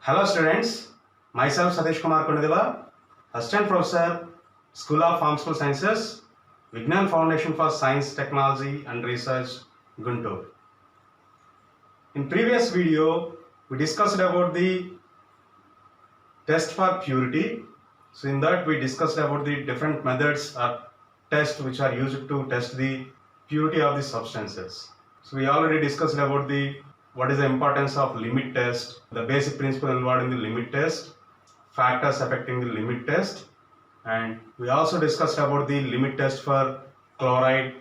Hello students, myself Satish Kumar Kundila, Assistant Professor, School of Pharmaceutical Sciences, Vignan Foundation for Science, Technology and Research, Guntur. In previous video, we discussed about the test for purity. So in that we discussed about the different methods or tests which are used to test the purity of the substances. So we already discussed about what is the importance of limit test, the basic principle involved in the limit test, factors affecting the limit test, and we also discussed about the limit test for chloride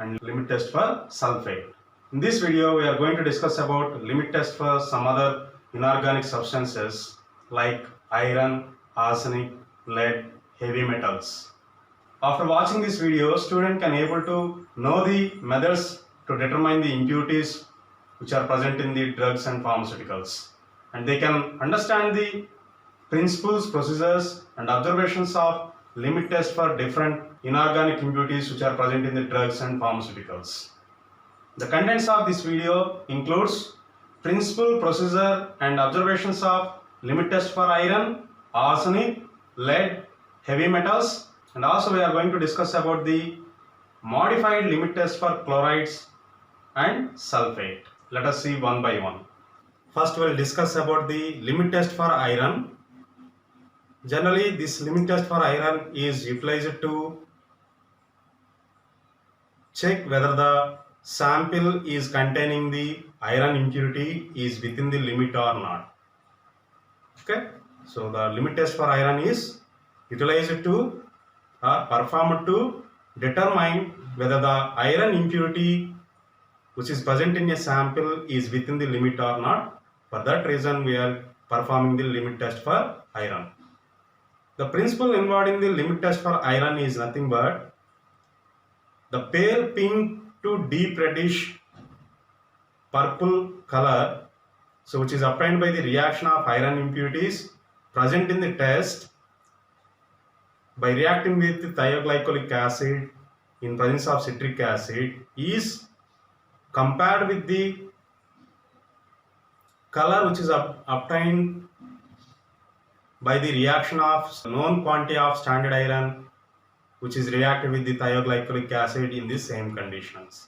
and limit test for sulfate. In this video, we are going to discuss about limit test for some other inorganic substances like iron, arsenic, lead, heavy metals. After watching this video, student can able to know the methods to determine the impurities which are present in the drugs and pharmaceuticals, and they can understand the principles, procedures and observations of limit test for different inorganic impurities which are present in the drugs and pharmaceuticals. The contents of this video includes principle, procedure and observations of limit test for iron, arsenic, lead, heavy metals, and also we are going to discuss about the modified limit test for chlorides and sulfate. Let us see one by one. First we will discuss about the limit test for iron. Generally this limit test for iron is utilized to check whether the sample is containing the iron impurity is within the limit or not. Okay, so the limit test for iron is utilized to performed to determine whether the iron impurity which is present in a sample is within the limit or not. For that reason we are performing the limit test for iron. The principle involved in the limit test for iron is nothing but the pale pink to deep reddish purple color, so which is obtained by the reaction of iron impurities present in the test by reacting with thioglycolic acid in presence of citric acid is compared with the color which is obtained by the reaction of known quantity of standard iron which is reacted with the thioglycolic acid in the same conditions.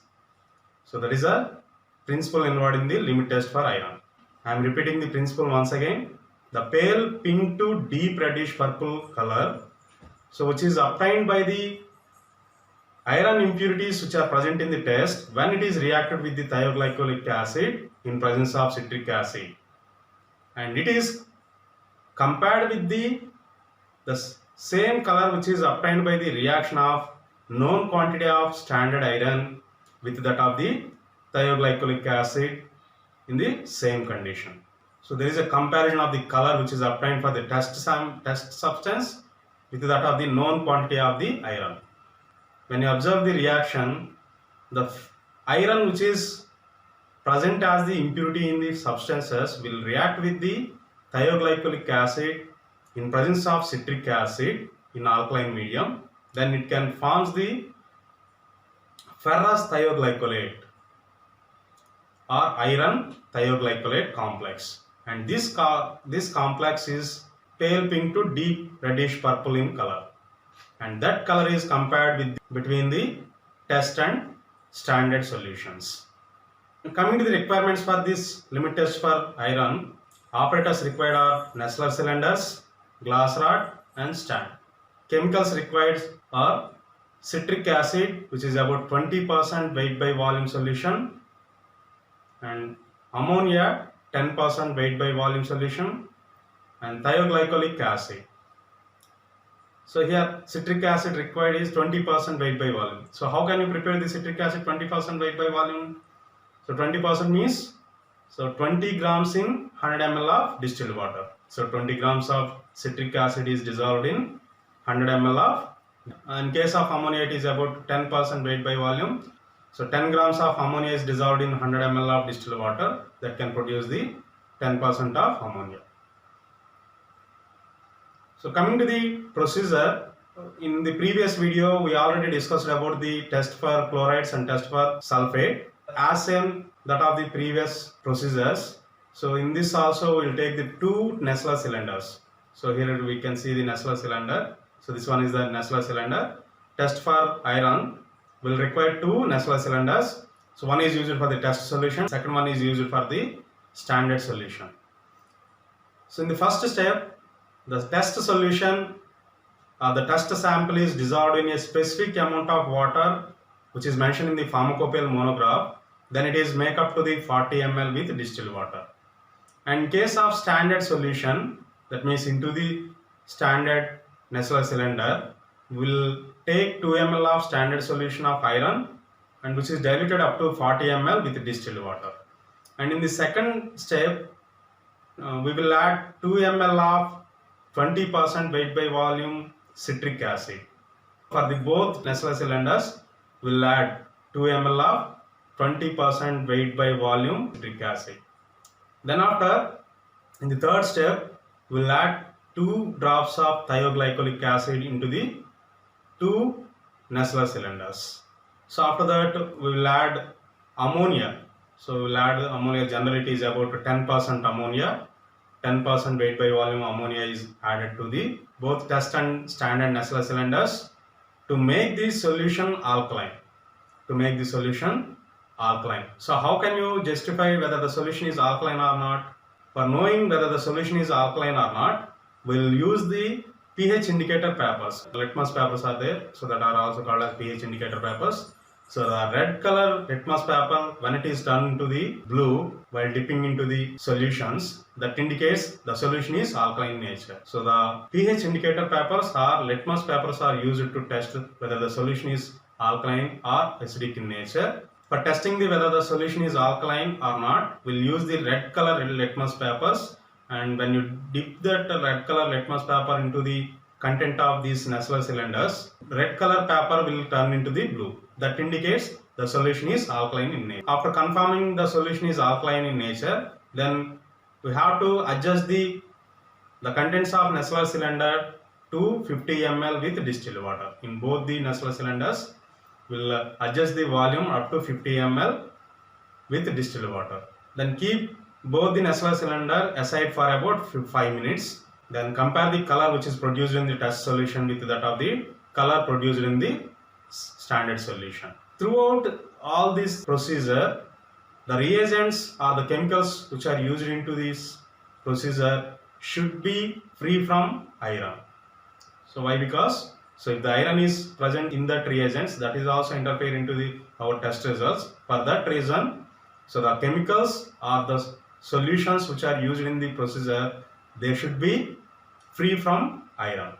So that is a principle involved in the limit test for iron. I am repeating the principle once again. The pale pink to deep reddish purple color, so which is obtained by the iron impurities which are present in the test when it is reacted with the thioglycolic acid in presence of citric acid, and it is compared with the same color which is obtained by the reaction of known quantity of standard iron with that of the thioglycolic acid in the same condition. So there is a comparison of the color which is obtained for the test substance with that of the known quantity of the iron. When you observe the reaction, the iron which is present as the impurity in the substances will react with the thioglycolic acid in presence of citric acid in alkaline medium. Then it can form the ferrous thioglycolate or iron thioglycolate complex, and this complex is pale pink to deep reddish purple in color, and that color is compared with between the test and standard solutions. Coming to the requirements for this limit test for iron, operators required are Nessler cylinders, glass rod and stand. Chemicals required are citric acid which is about 20% weight by volume solution, and ammonia 10% weight by volume solution, and thioglycolic acid. So here citric acid required is 20% weight by volume. So how can you prepare the citric acid 20% weight by volume? So 20% means 20 grams in 100 ml of distilled water. So 20 grams of citric acid is dissolved in 100 ml of, in case of ammonia it is about 10% weight by volume. So 10 grams of ammonia is dissolved in 100 ml of distilled water, that can produce the 10% of ammonia. So coming to the procedure, in the previous video we already discussed about the test for chlorides and test for sulfate. As same that of the previous procedures, So in this also we'll take the two Nessler cylinders. So here we can see the Nessler cylinder. So this one is the Nessler cylinder. Test for iron will require two Nessler cylinders. So one is used for the test solution, second one is used for the standard solution. So in the first step, the test solution, the test sample is dissolved in a specific amount of water which is mentioned in the pharmacopoeial monograph. Then it is make up to the 40 ml with distilled water. And in case of standard solution, that means into the standard Nessler cylinder, will take 2 ml of standard solution of iron and which is diluted up to 40 ml with distilled water. And in the second step, we will add 2 ml of 20% weight by volume citric acid. For the both Nessler cylinders, we will add 2 ml of 20% weight by volume citric acid. Then after, in the third step, we will add 2 drops of thioglycolic acid into the 2 Nessler cylinders. So after that, we will add ammonia. So we will add ammonia. Generally it is about 10% ammonia. 10% weight by volume ammonia is added to the both test and standard Nessler cylinders to make the solution alkaline. So how can you justify whether the solution is alkaline or not? For knowing whether the solution is alkaline or not, we will use the pH indicator papers. Litmus papers are there, so that are also called as pH indicator papers. So the red color litmus paper, when it is turned into the blue while dipping into the solutions, that indicates the solution is alkaline in nature. So the pH indicator papers or litmus papers are used to test whether the solution is alkaline or acidic in nature. For testing whether the solution is alkaline or not, we'll use the red color litmus papers, and when you dip that red color litmus paper into the content of these Nessler cylinders, red color paper will turn into the blue. That indicates the solution is alkaline in nature. After confirming the solution is alkaline in nature, then we have to adjust the contents of Nessler cylinder to 50 ml with distilled water. In both the Nessler cylinders, we'll adjust the volume up to 50 ml with distilled water. Then keep both the Nessler cylinder aside for about 5 minutes. Then compare the color which is produced in the test solution with that of the color produced in the standard solution. Throughout all this procedure, the reagents or the chemicals which are used into this procedure should be free from iron. So why? Because if the iron is present in that reagents, that is also interfere into our test results. For that reason, so the chemicals or the solutions which are used in the procedure, they should be free from iron.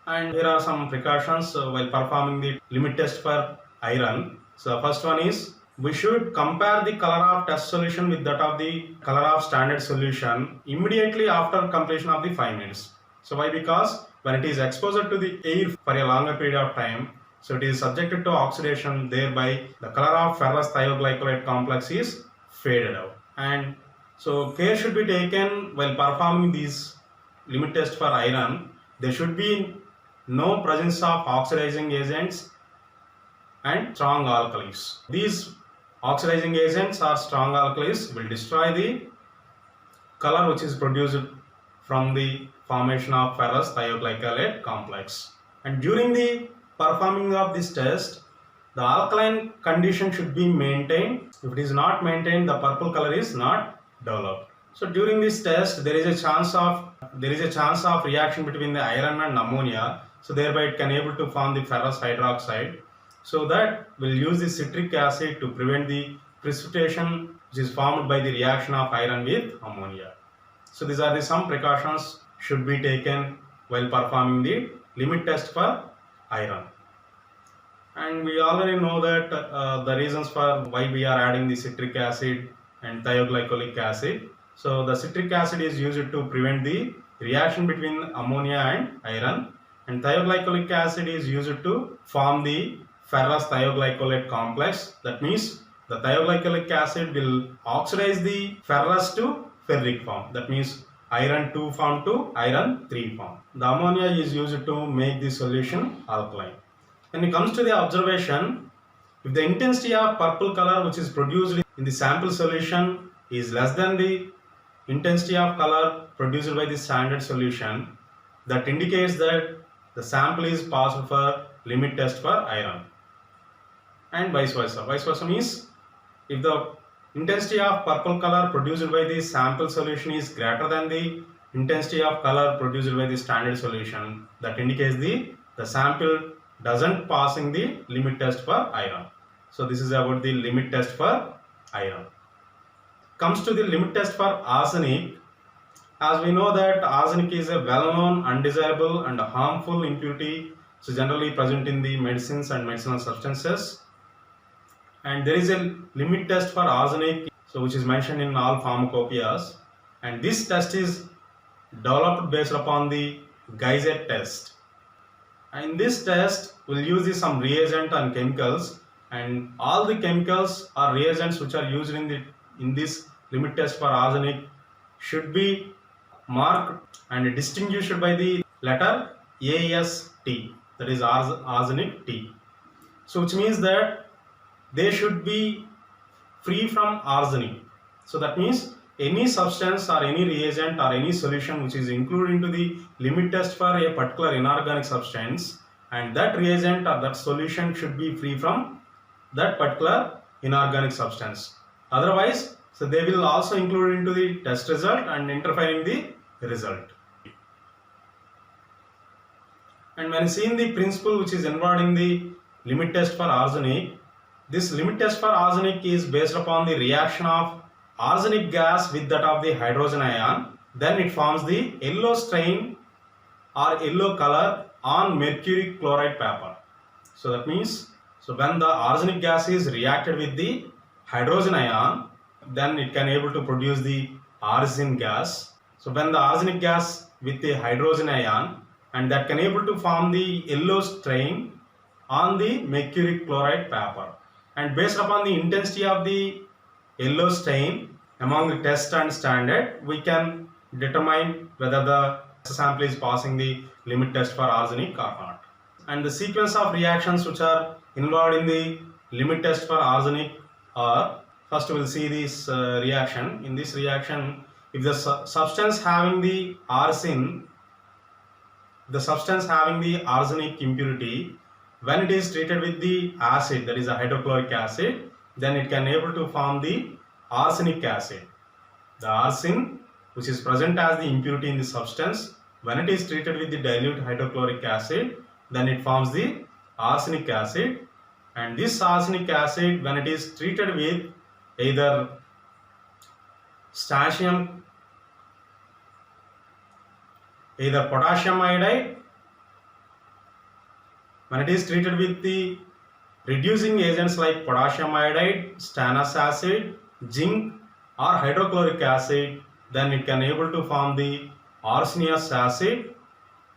And here are some precautions while performing the limit test for iron. So the first one is, we should compare the color of test solution with that of the color of standard solution immediately after completion of the 5 minutes. So why? Because when it is exposed to the air for a longer period of time, so it is subjected to oxidation, thereby the color of ferrous thioglycolate complex is faded out. And so care should be taken while performing these limit test for iron. There should be no presence of oxidizing agents and strong alkalis. These oxidizing agents or strong alkalis will destroy the color which is produced from the formation of ferrous thioglycolate complex. And during the performing of this test, the alkaline condition should be maintained. If it is not maintained, the purple color is not developed. So during this test, there is a chance of reaction between the iron and ammonia. So thereby it can able to form the ferrous hydroxide. So that we'll use the citric acid to prevent the precipitation which is formed by the reaction of iron with ammonia. So these are some precautions should be taken while performing the limit test for iron. And we already know that the reasons for why we are adding the citric acid and thioglycolic acid. So the citric acid is used to prevent the reaction between ammonia and iron, and thioglycolic acid is used to form the ferrous thioglycolate complex. That means the thioglycolic acid will oxidize the ferrous to ferric form. That means iron 2 form to iron 3 form. The ammonia is used to make the solution alkaline. When it comes to the observation, if the intensity of purple color which is produced in the sample solution is less than the intensity of color produced by the standard solution, that indicates that the sample is passed for limit test for iron, and vice versa. Vice versa means if the intensity of purple color produced by the sample solution is greater than the intensity of color produced by the standard solution, that indicates the sample doesn't passing the limit test for iron. So this is about the limit test for iron. Comes to the limit test for arsenic. As we know that arsenic is a well-known, undesirable and harmful impurity, so generally present in the medicines and medicinal substances. And there is a limit test for arsenic, so which is mentioned in all pharmacopoeias. And this test is developed based upon the Geiser test. And in this test, we'll use some reagent and chemicals, and all the chemicals or reagents which are used in this limit test for arsenic should be marked and distinguished by the letter AST, that is arsenic T. So which means that they should be free from arsenic. So that means any substance or any reagent or any solution which is included into the limit test for a particular inorganic substance, and that reagent or that solution should be free from that particular inorganic substance. Otherwise, so they will also include into the test result and interfere in the result. And when seeing the principle which is involved in the limit test for arsenic, this limit test for arsenic is based upon the reaction of arsenic gas with that of the hydrogen ion. Then it forms the yellow stain or yellow color on mercury chloride paper. So that means, so when the arsenic gas is reacted with the hydrogen ion, then it can able to produce the arsine gas. So when the arsenic gas with the hydrogen ion, and that can able to form the yellow stain on the mercury chloride paper. And based upon the intensity of the yellow stain among the test and standard, we can determine whether the sample is passing the limit test for arsenic or not. And the sequence of reactions which are involved in the limit test for arsenic are, first we will see this reaction. In this reaction, if the substance having the arsine, the substance having the arsenic impurity, when it is treated with the acid, that is a hydrochloric acid, then it can able to form the arsenic acid. The arsine which is present as the impurity in the substance, when it is treated with the dilute hydrochloric acid, then it forms the arsenic acid. And this arsenic acid, when it is treated with either potassium iodide, when it is treated with the reducing agents like potassium iodide, stannous acid, zinc or hydrochloric acid, then it can able to form the arsenious acid.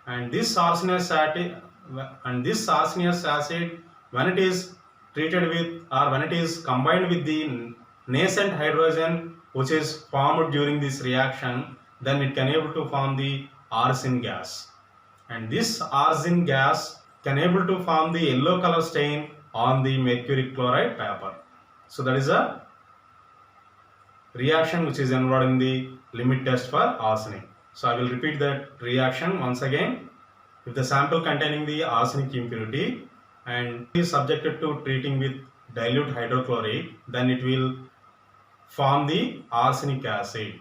And this arsenious acid, when it is treated with or when it is combined with the nascent hydrogen which is formed during this reaction, then it can able to form the arsine gas. And this arsine gas can able to form the yellow color stain on the mercury chloride paper. So that is a reaction which is involved in the limit test for arsenic. So I will repeat that reaction once again. If the sample containing the arsenic impurity and is subjected to treating with dilute hydrochloric, then it will form the arsenic acid.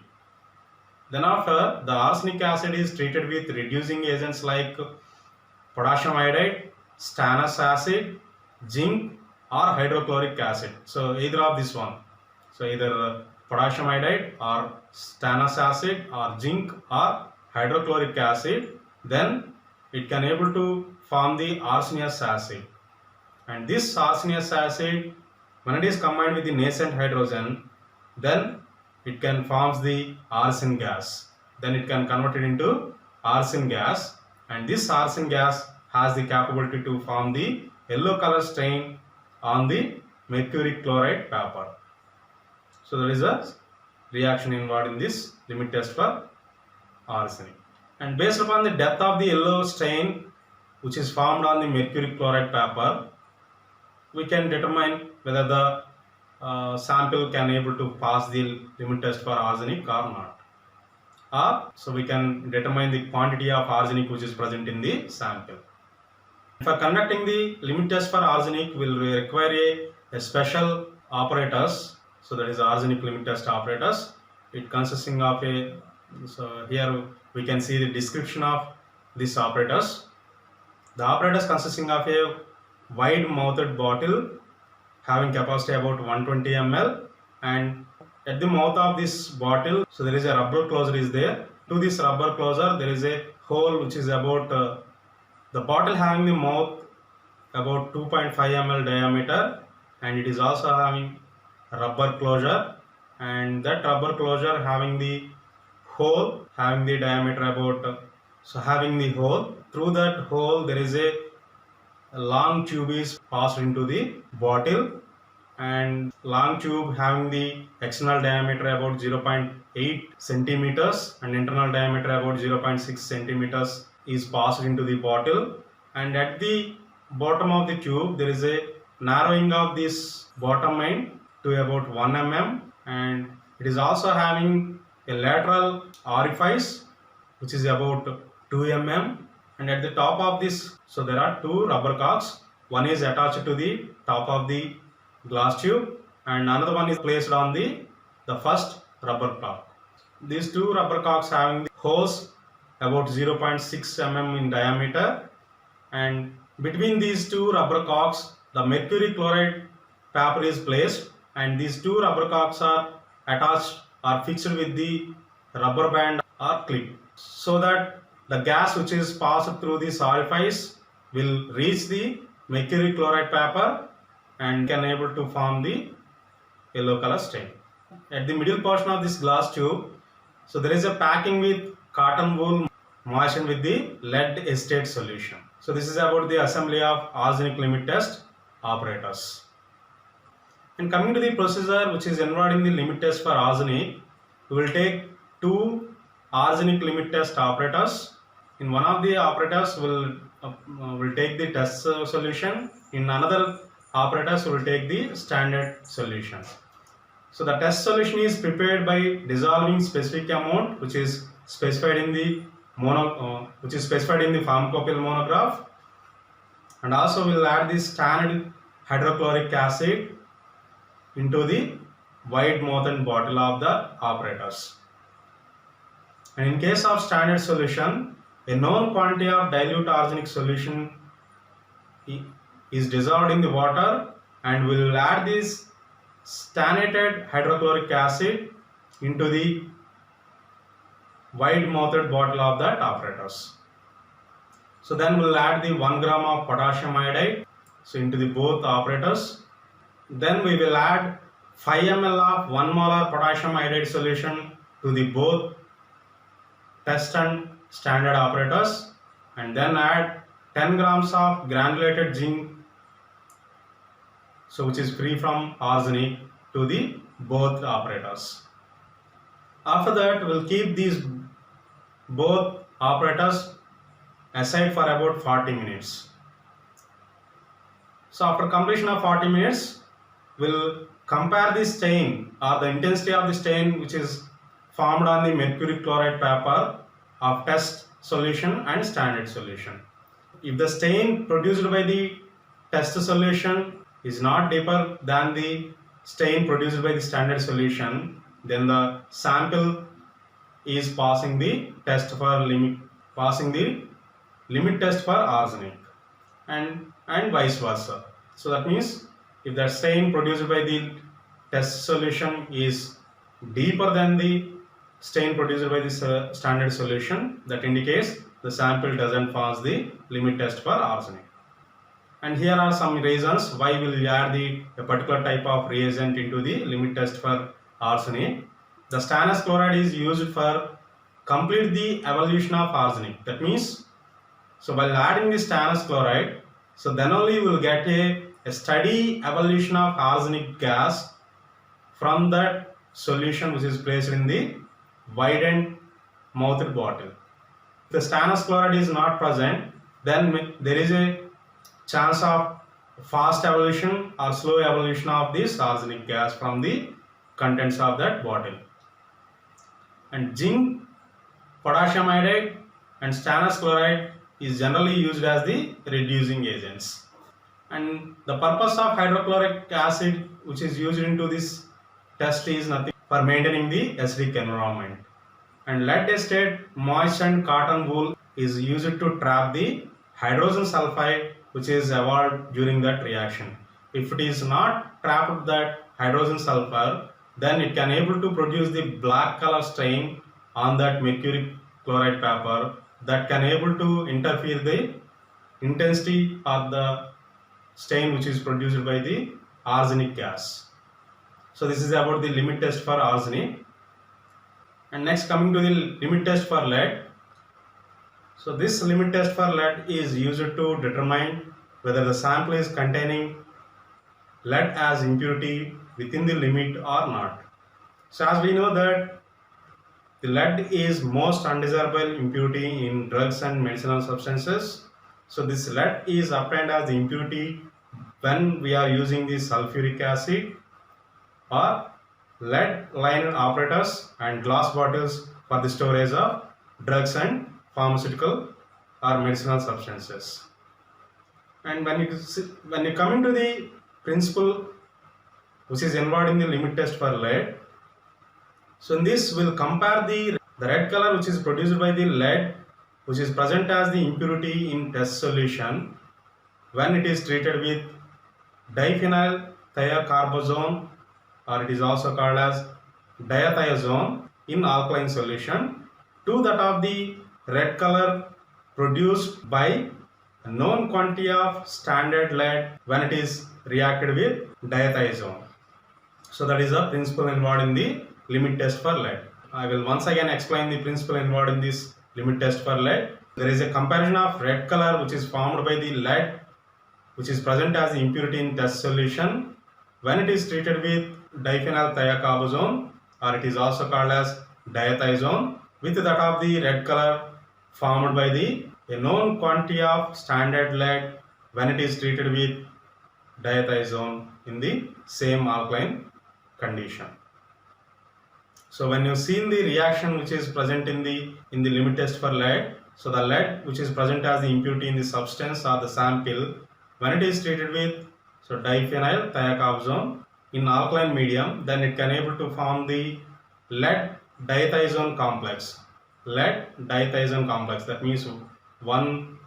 Then after, the arsenic acid is treated with reducing agents like potassium iodide, stannous acid, zinc or hydrochloric acid. So either of this one. So either potassium iodide or stannous acid or zinc or hydrochloric acid, then it can able to form the arsenious acid. And this arsenious acid, when it is combined with the nascent hydrogen, then it can forms the arsine gas. Then it can convert it into arsine gas, and this arsine gas has the capability to form the yellow color stain on the mercury chloride paper. So there is a reaction involved in this limit test for arsenic. And based upon the depth of the yellow stain which is formed on the mercury chloride paper, we can determine whether the sample can able to pass the limit test for arsenic or not. or so we can determine the quantity of arsenic which is present in the sample. For conducting the limit test for arsenic, will require a special apparatus. So that is arsenic limit test apparatus. It consisting of a, so here we can see the description of this apparatus. The apparatus consisting of a wide mouthed bottle having capacity about 120 ml, and at the mouth of this bottle, so there is a rubber closure is there. To this rubber closure there is a hole which is about the bottle having the mouth about 2.5 ml diameter, and it is also having a rubber closure, and that rubber closure having the hole having the diameter about so having the hole. Through that hole there is a long tube is passed into the bottle, and long tube having the external diameter about 0.8 centimeters and internal diameter about 0.6 centimeters is passed into the bottle, and at the bottom of the tube there is a narrowing of this bottom end to about 1 mm, and it is also having a lateral orifice which is about 2 mm, and at the top of this, so there are two rubber cocks. One is attached to the top of the glass tube and another one is placed on the first rubber cock. These two rubber cocks having the holes about 0.6 mm in diameter, and between these two rubber cocks the mercury chloride paper is placed, and these two rubber cocks are attached or fixed with the rubber band or clip, so that the gas which is passed through this orifice will reach the mercury chloride paper and can able to form the yellow color stain. At the middle portion of this glass tube, so there is a packing with cotton wool moistened with the lead acetate solution. So this is about the assembly of arsenic limit test apparatus. And coming to the procedure which is involved in the limit test for arsenic, we will take two arsenic limit test apparatus. In one of the apparatus will take the test solution. In another apparatus will take the standard solution. So the test solution is prepared by dissolving specific amount which is specified in the pharmacopoeia monograph, and also will add the standard hydrochloric acid into the wide mouthed bottle of the apparatus. And in case of standard solution, a known quantity of dilute arsenic solution is dissolved in the water, and we will add this stannated hydrochloric acid into the wide mouthed bottle of that apparatus. So then we will add the 1 gram of potassium iodide into the both apparatus. Then we will add 5 ml of 1 molar potassium iodide solution to the both test and standard apparatus, and then add 10 grams of granulated zinc, which is free from arsenic, to the both apparatus. After that, we will keep these both apparatus aside for about 40 minutes. So after completion of 40 minutes, we will compare the stain or the intensity of the stain which is formed on the mercury chloride paper of test solution and standard solution. If the stain produced by the test solution is not deeper than the stain produced by the standard solution, then the sample is passing the test for limit test for arsenic, and vice versa. So that means if the stain produced by the test solution is deeper than the stain produced by the standard solution, that indicates the sample doesn't pass the limit test for arsenic. And here are some reasons why we will add a particular type of reagent into the limit test for arsenic. The stannous chloride is used for complete the evolution of arsenic. That means, so while adding the stannous chloride, so then only we will get a steady evolution of arsenic gas from that solution which is placed in the widened mouthed bottle. If the stannous chloride is not present, then there is a chance of fast evolution or slow evolution of this arsenic gas from the contents of that bottle. And zinc Potassium iodide and stannous chloride is generally used as the reducing agents. And the purpose of hydrochloric acid which is used into this test is nothing for maintaining the acidic environment. And lead acetate, moistened cotton wool is used to trap the hydrogen sulfide which is evolved during that reaction. If it is not trapped that hydrogen sulfur, then it can able to produce the black color stain on that mercury chloride paper that can able to interfere the intensity of the stain which is produced by the arsenic gas. So this is about the limit test for arsenic. And next, coming to the limit test for lead. So this limit test for lead is used to determine whether the sample is containing lead as impurity within the limit or not. So as we know that the lead is most undesirable impurity in drugs and medicinal substances. So this lead is obtained as the impurity when we are using the sulfuric acid or lead lined operators and glass bottles for the storage of drugs and pharmaceutical or medicinal substances. And when you come into the principle which is involved in the limit test for lead, so in this we'll compare the red color which is produced by the lead which is present as the impurity in test solution when it is treated with diphenyl thiocarbazone, or it is also called as diathiazone in alkaline solution, to that of the red color produced by a known quantity of standard lead when it is reacted with diathiazone. So that is the principle involved in the limit test for lead. I will once again explain the principle involved in this limit test for lead. There is a comparison of red color which is formed by the lead which is present as the impurity in test solution when it is treated with diphenyl thiocarbazone, or it is also called as diathiazone, with that of the red color formed by the a known quantity of standard lead when it is treated with diathiazone in the same alkaline condition. So when you see the reaction which is present in the limit test for lead, so the lead which is present as the impurity in the substance or the sample when it is treated with diphenyl thiocarbazone in alkaline medium, then it can able to form the lead diathiazone complex. Lead diathiazone complex, that means one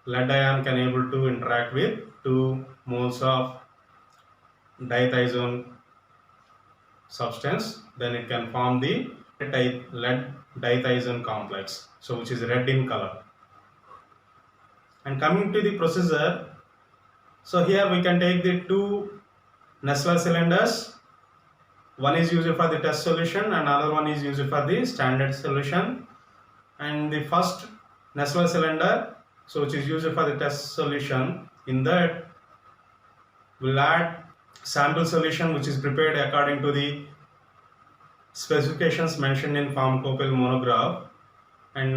lead ion can able to interact with 2 moles of diathiazone substance, then it can form the lead diathiazone complex, so which is red in color. And coming to the procedure, so here we can take the 2 Nessler cylinders. One is used for the test solution and another one is used for the standard solution. And the first Nessler cylinder, so which is used for the test solution, in that we'll add sample solution which is prepared according to the specifications mentioned in pharmacopoeia monograph, and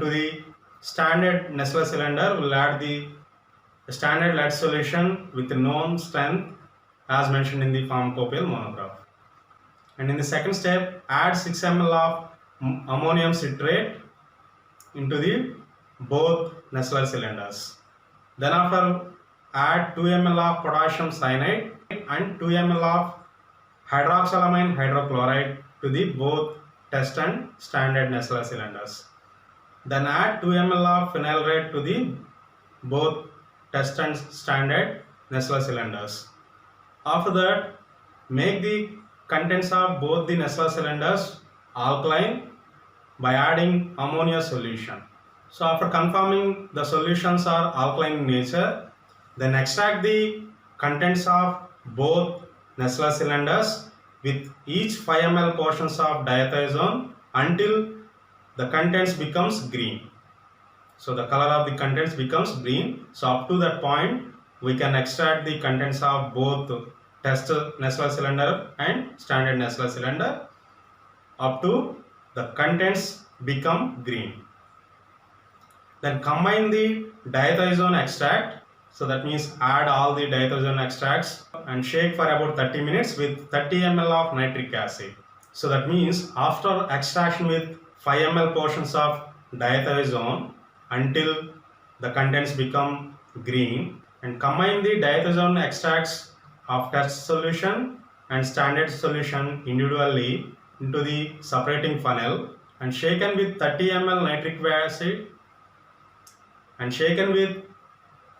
to the standard Nessler cylinder we'll add the standard lead solution with the known strength as mentioned in the pharmacopoeia monograph. And in the second step, add 6 ml of ammonium citrate into the both Nessler cylinders. Then after, add 2 ml of potassium cyanide and 2 ml of hydroxylamine hydrochloride to the both test and standard Nessler cylinders. Then add 2 ml of phenyl red to the both test and standard Nessler cylinders. After that, make the contents of both the Nessler cylinders alkaline by adding ammonia solution. So after confirming the solutions are alkaline in nature, then extract the contents of both Nessler cylinders with each 5 ml portions of diathiazone until the contents becomes green. So the color of the contents becomes green. So up to that point, we can extract the contents of both test Nessler cylinder and standard Nessler cylinder up to the contents become green. Then combine the diathiazone extract. So that means add all the diathiazone extracts and shake for about 30 minutes with 30 ml of nitric acid. So that means after extraction with 5 ml portions of diethioazone until the contents become green, and combine the diethioazone extracts of test solution and standard solution individually into the separating funnel and shaken with 30 ml nitric acid and shaken with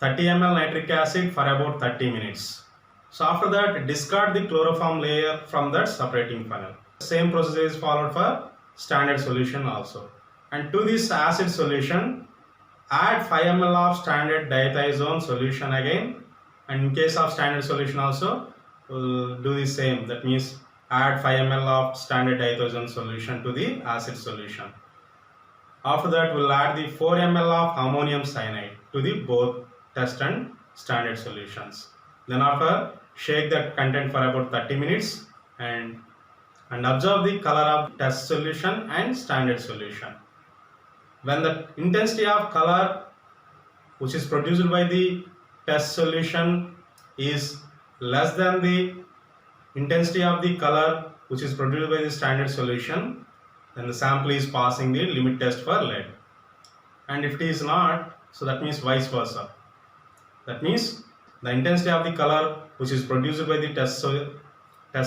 30 ml nitric acid for about 30 minutes. So after that, discard the chloroform layer from that separating funnel. Same procedure is followed for standard solution also. And to this acid solution, add 5 ml of standard diethioazone solution again. And in case of standard solution also, we'll do the same. That means add 5 ml of standard diethioazone solution to the acid solution. After that, we'll add the 4 ml of ammonium cyanide to the both test and standard solutions. Then after, shake that content for about 30 minutes and observe the color of test solution and standard solution. When the intensity of color which is produced by the test solution is less than the intensity of the color which is produced by the standard solution, then the sample is passing the limit test for lead. And if it is not, so that means vice versa. That means the intensity of the color which is produced by the test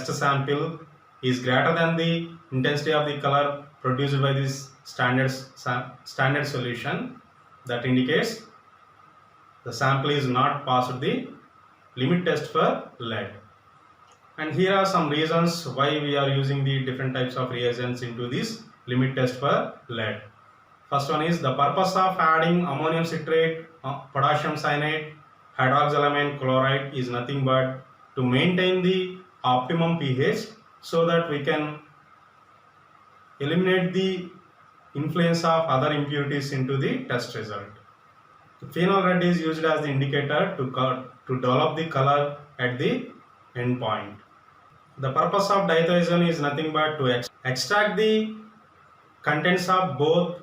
sample is greater than the intensity of the color produced by this standard solution. That indicates the sample is not passed the limit test for lead. And here are some reasons why we are using the different types of reagents into this limit test for lead. First one is the purpose of adding ammonium citrate, potassium cyanide, hydroxylamine chloride is nothing but to maintain the optimum pH so that we can eliminate the influence of other impurities into the test result. The phenol red is used as the indicator to develop the color at the end point. The purpose of diethioazone is nothing but to extract the contents of both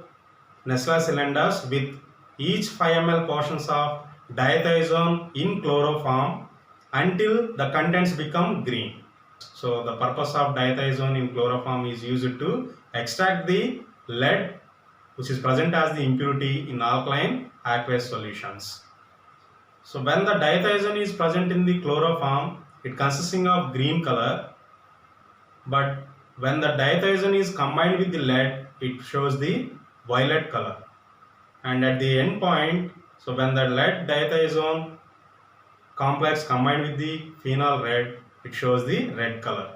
Nestle cylinders with each 5 ml portions of diethioazone in chloroform until the contents become green. So the purpose of diethioazone in chloroform is used to extract the lead which is present as the impurity in alkaline aqueous solutions. So when the diethioazone is present in the chloroform, it consisting of green color, but when the diethioazone is combined with the lead, it shows the violet color. And at the end point, so when the lead diethioazone complex combined with the phenol red, it shows the red color.